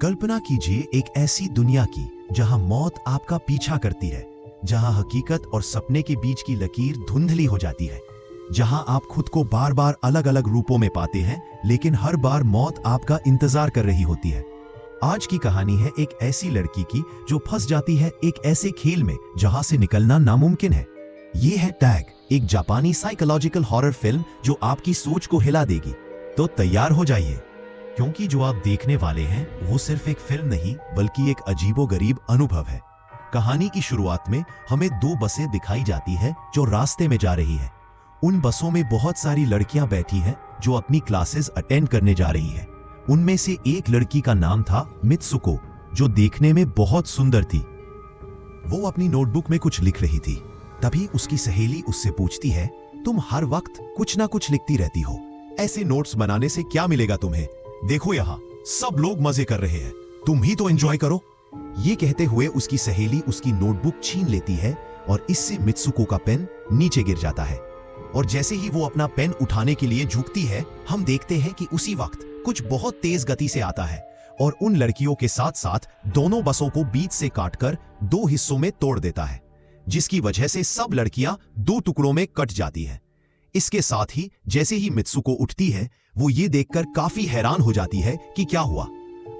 कल्पना कीजिए एक ऐसी दुनिया की जहां मौत आपका पीछा करती है, जहां हकीकत और सपने के बीच की लकीर धुंधली हो जाती है, जहां आप खुद को बार बार अलग अलग रूपों में पाते हैं, लेकिन हर बार मौत आपका इंतजार कर रही होती है। आज की कहानी है एक ऐसी लड़की की जो फंस जाती है एक ऐसे खेल में जहां से निकलना नामुमकिन है। ये है टैग, एक जापानी साइकोलॉजिकल हॉरर फिल्म जो आपकी सोच को हिला देगी। तो तैयार हो जाइए, क्योंकि जो आप देखने वाले हैं वो सिर्फ एक फिल्म नहीं बल्कि एक अजीबोगरीब अनुभव है। कहानी की शुरुआत में हमें दो बसें दिखाई जाती है जो रास्ते में जा रही है। उन बसों में बहुत सारी लड़कियां बैठी हैं जो अपनी क्लासेस अटेंड करने जा रही हैं। उनमें से एक लड़की का नाम था मित्सुको, जो देखने में बहुत सुंदर थी। वो अपनी नोटबुक में कुछ लिख रही थी। तभी उसकी सहेली उससे पूछती है, तुम हर वक्त कुछ ना कुछ लिखती रहती हो, ऐसे नोट्स बनाने से क्या मिलेगा तुम्हें? देखो यहाँ सब लोग मजे कर रहे हैं, तुम ही तो एंजॉय करो। ये कहते हुए उसकी सहेली उसकी नोटबुक छीन लेती है और इससे मित्सुको का पेन नीचे गिर जाता है। और जैसे ही वो अपना पेन उठाने के लिए झुकती है, हम देखते हैं कि उसी वक्त कुछ बहुत तेज गति से आता है और उन लड़कियों के साथ साथ दोनों बसों को बीच से काटकर दो हिस्सों में तोड़ देता है, जिसकी वजह से सब लड़कियां दो टुकड़ों में कट जाती हैं। इसके साथ ही जैसे ही मित्सुको उठती है, वो ये देखकर काफी हैरान हो जाती है कि क्या हुआ।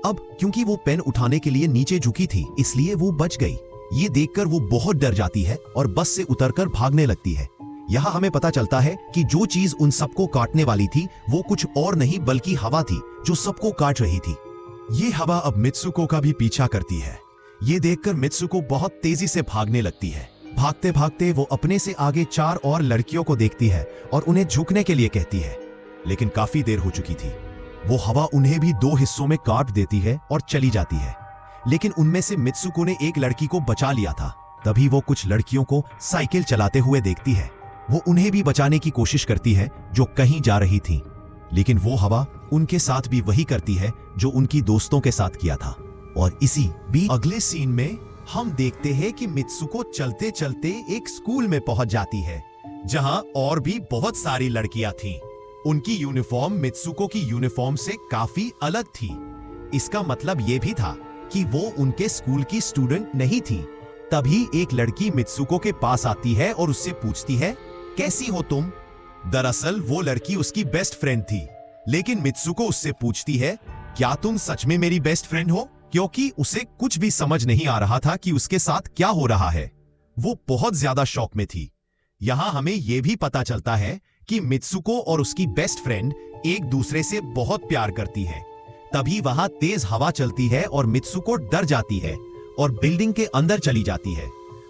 अब क्योंकि वो पेन उठाने के लिए नीचे झुकी थी, इसलिए वो बच गई। ये देखकर वो बहुत डर जाती है और बस से उतरकर भागने लगती है। यहाँ हमें पता चलता है कि जो चीज उन सबको काटने वाली थी वो कुछ और नहीं बल्कि हवा थी जो सबको काट रही थी। ये हवा अब मित्सुको का भी पीछा करती है। ये देखकर मित्सुको बहुत तेजी से भागने लगती है। भागते भागते वो अपने से आगे चार और लड़कियों को देखती है और उन्हें झुकने के लिए कहती है, लेकिन काफी देर हो चुकी थी। वो हवा उन्हें भी दो हिस्सों में काट देती है और चली जाती है। लेकिन उनमें से मित्सुको ने एक लड़की को बचा लिया था। तभी वो कुछ लड़कियों को साइकिल चलाते हुए देखती है। वो उन्हें भी बचाने की कोशिश करती है जो कहीं जा रही थी, लेकिन वो हवा उनके साथ भी वही करती है जो उनकी दोस्तों के साथ किया था। और इसी भी अगले सीन में हम देखते हैं कि मित्सुको चलते चलते एक स्कूल में पहुंच जाती है, जहां और भी बहुत सारी लड़कियां थीं। उनकी यूनिफॉर्म मित्सुको की यूनिफॉर्म से काफी अलग थी। इसका मतलब यह भी था कि वो उनके स्कूल की स्टूडेंट नहीं थी। तभी एक लड़की मित्सुको के पास आती है और उससे पूछती है, कैसी हो तुम? दरअसल वो लड़की उसकी बेस्ट फ्रेंड थी। लेकिन मित्सुको उससे पूछती है, क्या तुम सच में मेरी बेस्ट फ्रेंड हो? क्योंकि उसे कुछ भी समझ नहीं आ रहा था कि उसके साथ क्या हो रहा है। वो बहुत ज्यादा शॉक में थी। यहां हमें यह भी पता चलता है कि मित्सुको और उसकी बेस्ट फ्रेंड एक दूसरे से बहुत प्यार करती है। तभी वहां तेज हवा चलती है और मित्सुको डर जाती है और बिल्डिंग के अंदर चली जाती है।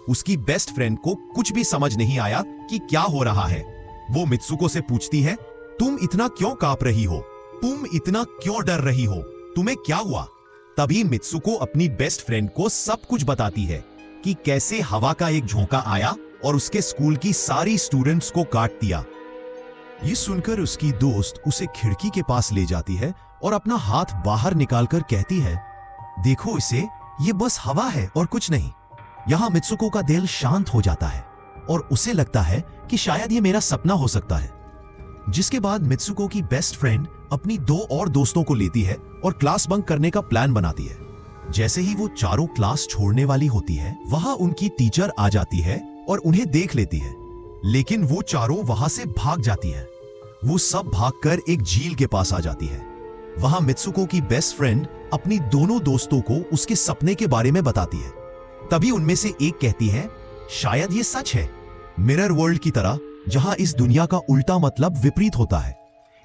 उसकी बेस्ट फ्रेंड को कुछ भी समझ नहीं आया कि क्या हो रहा है। वो मित्सुको से पूछती है, तुम इतना क्यों कांप रही हो? तुम इतना क्यों डर रही हो? तुम्हें क्या हुआ? तभी मित्सुको अपनी बेस्ट फ्रेंड को सब कुछ बताती है कि कैसे हवा का एक झोंका आया और उसके स्कूल की सारी स्टूडेंट्स को काट दिया। ये सुनकर उसकी दोस्त उसे खिड़की के पास ले जाती है और अपना हाथ बाहर निकालकर कहती है, देखो इसे, ये बस हवा है और कुछ नहीं। यहाँ मित्सुको का दिल शांत हो जाता है और उसे लगता है कि शायद ये मेरा सपना हो सकता है। जिसके बाद मित्सुको की बेस्ट फ्रेंड अपनी दो और दोस्तों को लेती है और क्लास बंक करने का प्लान बनाती है। जैसे ही वो चारों क्लास छोड़ने वाली होती है, वहां उनकी टीचर आ जाती है और उन्हें देख लेती है। लेकिन वो चारों वहां से भाग जाती है। वो सब भागकर एक झील के पास आ जाती है। वहां मित्सुको की बेस्ट फ्रेंड अपनी दोनों दोस्तों को उसके सपने के बारे में बताती है। तभी उनमें से एक कहती है, शायद ये सच है, मिरर वर्ल्ड की तरह, जहां इस दुनिया का उल्टा मतलब विपरीत होता है।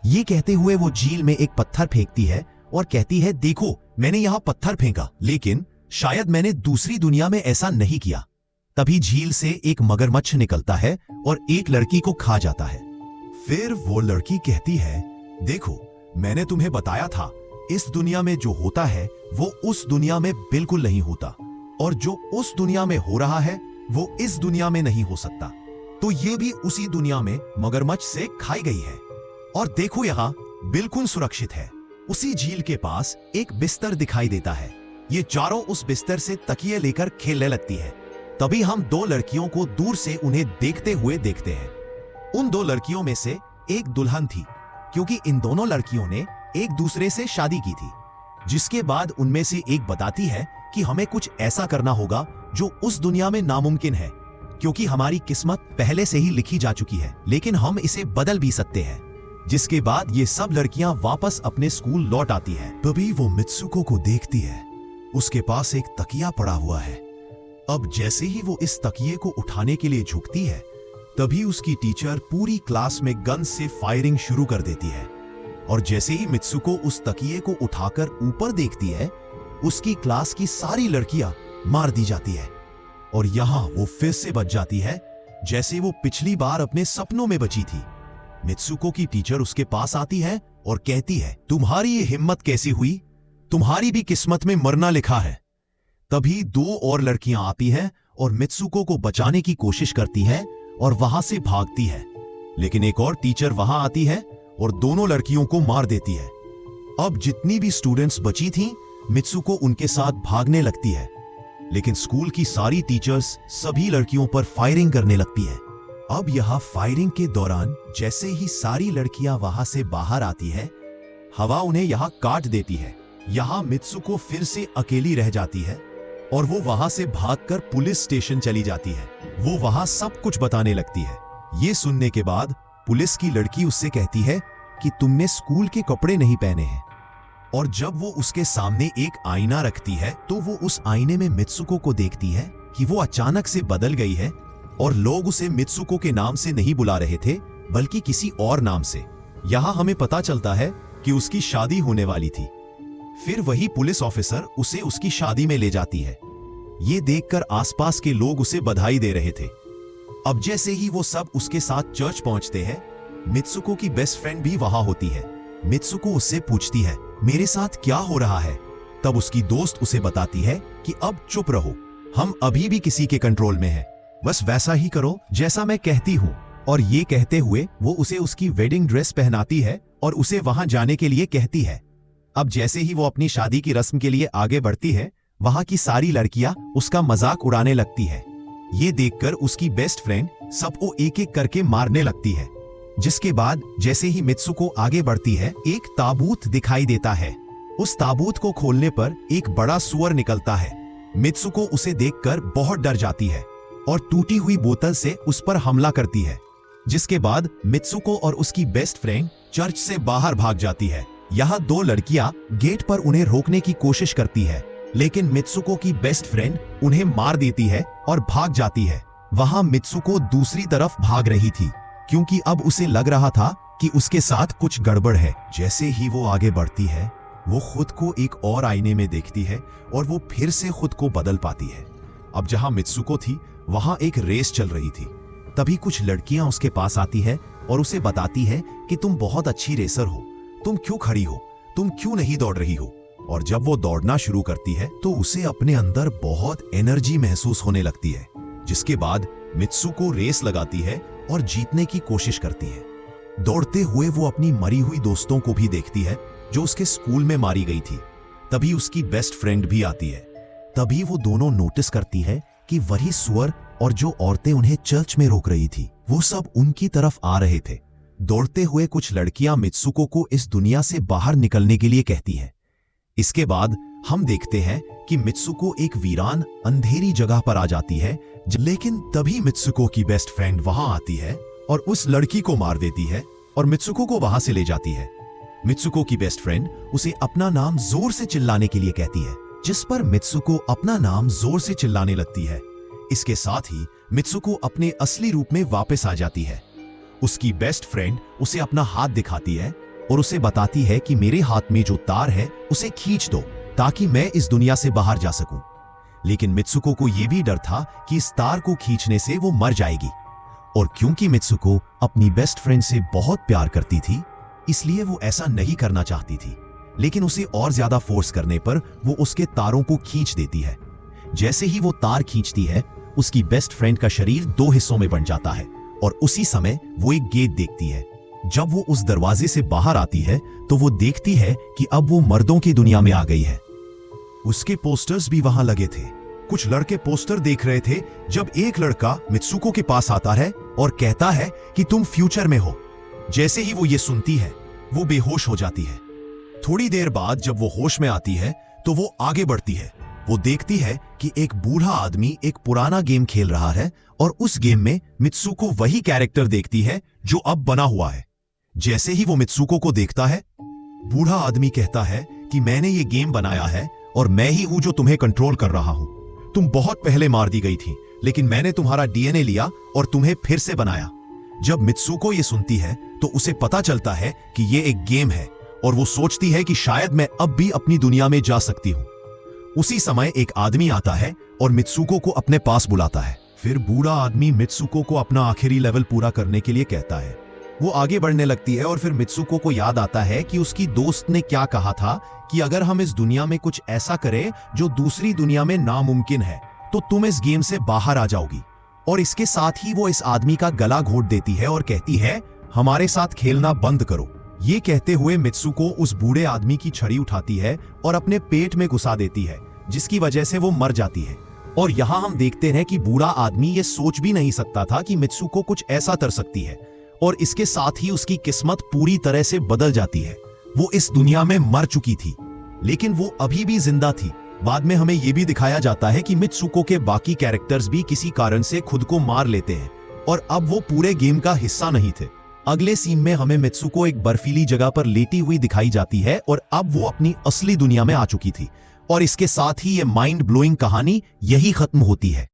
ये कहते हुए वो झील में एक पत्थर फेंकती है और कहती है, देखो मैंने यहां पत्थर फेंका, लेकिन शायद मैंने दूसरी दुनिया में ऐसा नहीं किया। तभी झील से एक मगरमच्छ निकलता है और एक लड़की को खा जाता है। फिर वो लड़की कहती है, देखो मैंने तुम्हें बताया था, इस दुनिया में जो होता है वो उस दुनिया में बिल्कुल नहीं होता, और जो उस दुनिया में हो रहा है वो इस दुनिया में नहीं हो सकता। तो ये भी उसी दुनिया में मगरमच्छ से खाई गई है, और देखो यहाँ बिल्कुल सुरक्षित है। उसी झील के पास एक बिस्तर दिखाई देता है। ये चारों उस बिस्तर से तकिए लेकर खेलने लगती है। तभी हम दो लड़कियों को दूर से उन्हें देखते हुए देखते हैं। उन दो लड़कियों में से एक दुल्हन थी, क्योंकि इन दोनों लड़कियों ने एक दूसरे से शादी की थी। जिसके बाद उनमें से एक बताती है कि हमें कुछ ऐसा करना होगा जो उस दुनिया में नामुमकिन है, क्योंकि हमारी किस्मत पहले से ही लिखी जा चुकी है, लेकिन हम इसे बदल भी सकते हैं। जिसके बाद ये सब लड़कियां वापस अपने स्कूल लौट आती हैं। तभी वो मित्सुको को देखती है। उसके पास एक तकिया पड़ा हुआ है। अब जैसे ही वो इस तकिए को उठाने के लिए झुकती है, तभी उसकी टीचर पूरी क्लास में गन से फायरिंग शुरू कर देती है। और जैसे ही मित्सुको उस तकिए को उठाकर ऊपर देखती है, उसकी क्लास की सारी लड़कियां मार दी जाती है। और यहां वो फिर से बच जाती है, जैसे वो पिछली बार अपने सपनों में बची थी। मित्सुको की टीचर उसके पास आती है और कहती है, तुम्हारी ये हिम्मत कैसी हुई? तुम्हारी भी किस्मत में मरना लिखा है। तभी दो और लड़कियां आती हैं और मित्सुको को बचाने की कोशिश करती है और वहां से भागती है, लेकिन एक और टीचर वहां आती है और दोनों लड़कियों को मार देती है। अब जितनी भी स्टूडेंट्स बची थीं, मित्सुको उनके साथ भागने लगती है, लेकिन स्कूल की सारी टीचर्स सभी लड़कियों पर फायरिंग करने लगती है। अब यह फायरिंग के दौरान जैसे ही सारी लड़कियां वहां से बाहर आती है, हवा उन्हें यहां काट देती है। यहां मित्सुको फिर से अकेली रह जाती है और वो वहां से भागकर पुलिस स्टेशन चली जाती है। वो वहां सब कुछ बताने लगती है। ये सुनने के बाद पुलिस की लड़की उससे कहती है कि तुमने स्कूल के कपड़े नहीं पहने हैं। और जब वो उसके सामने एक आईना रखती है, तो वो उस आईने में मित्सुको को देखती है कि वो अचानक से बदल गई है और लोग उसे मित्सुको के नाम से नहीं बुला रहे थे, बल्कि किसी और नाम से। यहां हमें पता चलता है कि उसकी शादी होने वाली थी। फिर वही पुलिस ऑफिसर उसे उसकी शादी में ले जाती है। ये देखकर आसपास के लोग उसे बधाई दे रहे थे। अब जैसे ही वो सब उसके साथ चर्च पहुंचते हैं, मित्सुको की बेस्ट फ्रेंड भी वहां होती है। मित्सुको उससे पूछती है, मेरे साथ क्या हो रहा है? तब उसकी दोस्त उसे बताती है कि अब चुप रहो, हम अभी भी किसी के कंट्रोल में हैं, बस वैसा ही करो जैसा मैं कहती हूँ। और ये कहते हुए वो उसे उसकी वेडिंग ड्रेस पहनाती है और उसे वहां जाने के लिए कहती है। अब जैसे ही वो अपनी शादी की रस्म के लिए आगे बढ़ती है, वहां की सारी लड़कियां उसका मजाक उड़ाने लगती है। ये देखकर उसकी बेस्ट फ्रेंड सबको एक एक करके मारने लगती है। जिसके बाद जैसे ही मित्सुको आगे बढ़ती है, एक ताबूत दिखाई देता है। उस ताबूत को खोलने पर एक बड़ा सुअर निकलता है। मित्सुको उसे देखकर बहुत डर जाती है और टूटी हुई बोतल से उस पर हमला करती है। जिसके बाद मित्सुको और उसकी बेस्ट फ्रेंड चर्च से बाहर भाग जाती है। यहाँ दो लड़कियां गेट पर उन्हें रोकने की कोशिश करती है, लेकिन मित्सुको की बेस्ट फ्रेंड उन्हें मार देती है और भाग जाती है। वहां मित्सुको दूसरी तरफ भाग रही थी, क्योंकि अब उसे लग रहा था कि उसके साथ कुछ गड़बड़ है। जैसे ही वो आगे बढ़ती है, वो खुद को एक और आईने में देखती है और वो फिर से खुद को बदल पाती है। अब जहां मित्सुको थी, वहां एक रेस चल रही थी। तभी कुछ लड़कियां उसके पास आती है और उसे बताती है कि तुम बहुत अच्छी रेसर हो, तुम क्यों खड़ी हो, तुम क्यों नहीं दौड़ रही हो? और जब वो दौड़ना शुरू करती है, तो उसे अपने अंदर बहुत एनर्जी महसूस होने लगती है। जिसके बाद मित्सुको रेस लगाती है और जीतने की कोशिश करती है। दौड़ते हुए वो अपनी मरी हुई दोस्तों को भी देखती है, जो उसके स्कूल में मारी गई थी। तभी उसकी बेस्ट फ्रेंड भी आती है। तभी वो दोनों नोटिस करती है कि वही सुअर और जो औरतें उन्हें चर्च में रोक रही थी, वो सब उनकी तरफ आ रहे थे। दौड़ते हुए कुछ लड़कियां मित्सुको को इस दुनिया से बाहर निकलने के लिए कहती हैं। इसके बाद हम देखते हैं कि मित्सुको एक वीरान अंधेरी जगह पर आ जाती है, लेकिन तभी मित्सुको की बेस्ट फ्रेंड वहां आती है और उस लड़की को मार देती है और मित्सुको को वहां से ले जाती है। मित्सुको की बेस्ट फ्रेंड उसे अपना नाम जोर से चिल्लाने के लिए कहती है, जिस पर मित्सुको अपना नाम जोर से चिल्लाने लगती है। इसके साथ ही मित्सुको अपने असली रूप में वापस आ जाती है। उसकी बेस्ट फ्रेंड उसे अपना हाथ दिखाती है और उसे बताती है कि मेरे हाथ में जो तार है उसे खींच दो, ताकि मैं इस दुनिया से बाहर जा सकूं। लेकिन मित्सुको को यह भी डर था कि इस तार को खींचने से वो मर जाएगी। और क्योंकि मित्सुको अपनी बेस्ट फ्रेंड से बहुत प्यार करती थी, इसलिए वो ऐसा नहीं करना चाहती थी। लेकिन उसे और ज्यादा फोर्स करने पर वो उसके तारों को खींच देती है। जैसे ही वो तार खींचती है, उसकी बेस्ट फ्रेंड का शरीर दो हिस्सों में बंट जाता है और उसी समय वो एक गेट देखती है। जब वो उस दरवाजे से बाहर आती है, तो वो देखती है कि अब वो मर्दों की दुनिया में आ गई है। उसके पोस्टर्स भी वहां लगे थे। कुछ लड़के पोस्टर देख रहे थे, जब एक लड़का मित्सुको के पास आता है और कहता है कि तुम फ्यूचर में हो। जैसे ही वो ये सुनती है, वो बेहोश हो जाती है। थोड़ी देर बाद जब वो होश में आती है तो वो आगे बढ़ती है। वो देखती है कि एक बूढ़ा आदमी एक पुराना गेम खेल रहा है और उस गेम में मित्सुको वही कैरेक्टर देखती है जो अब बना हुआ है। जैसे ही वो मित्सुको को देखता है, बूढ़ा आदमी कहता है कि मैंने ये गेम बनाया है और मैं ही हूं जो तुम्हें कंट्रोल कर रहा हूं। तुम बहुत पहले मार दी गई थी, लेकिन मैंने तुम्हारा डीएनए लिया और तुम्हें फिर से बनाया। जब मित्सुको ये सुनती है तो उसे पता चलता है कि ये एक गेम है और वो सोचती है कि शायद मैं अब भी अपनी दुनिया में जा सकती हूं। उसी समय एक आदमी आता है और मित्सुको को अपने पास बुलाता है। फिर बूढ़ा आदमी मित्सुको को अपना आखिरी लेवल पूरा करने के लिए कहता है। वो आगे बढ़ने लगती है और फिर मित्सुको को याद आता है कि उसकी दोस्त ने क्या कहा था कि अगर हम इस दुनिया में कुछ ऐसा करें जो दूसरी दुनिया में नामुमकिन है तो तुम इस गेम से बाहर आ जाओगी। और इसके साथ ही वो इस आदमी का गला घोट देती है और कहती है, हमारे साथ खेलना बंद करो। ये कहते हुए मित्सुको उस बूढ़े आदमी की छड़ी उठाती है और अपने पेट में घुसा देती है, जिसकी वजह से वो मर जाती है। और यहाँ हम देखते हैं कि बूढ़ा आदमी ये सोच भी नहीं सकता था कि मित्सुको कुछ ऐसा कर सकती है, और इसके साथ ही उसकी किस्मत पूरी तरह से बदल जाती है। वो इस दुनिया में मर चुकी थी, लेकिन वो अभी भी जिंदा थी। बाद में हमें यह भी दिखाया जाता है कि मित्सुको के बाकी कैरेक्टर्स भी किसी कारण से खुद को मार लेते हैं और अब वो पूरे गेम का हिस्सा नहीं थे। अगले सीन में हमें मित्सुको एक बर्फीली जगह पर लेटी हुई दिखाई जाती है और अब वो अपनी असली दुनिया में आ चुकी थी। और इसके साथ ही ये माइंड ब्लोइंग कहानी यही खत्म होती है।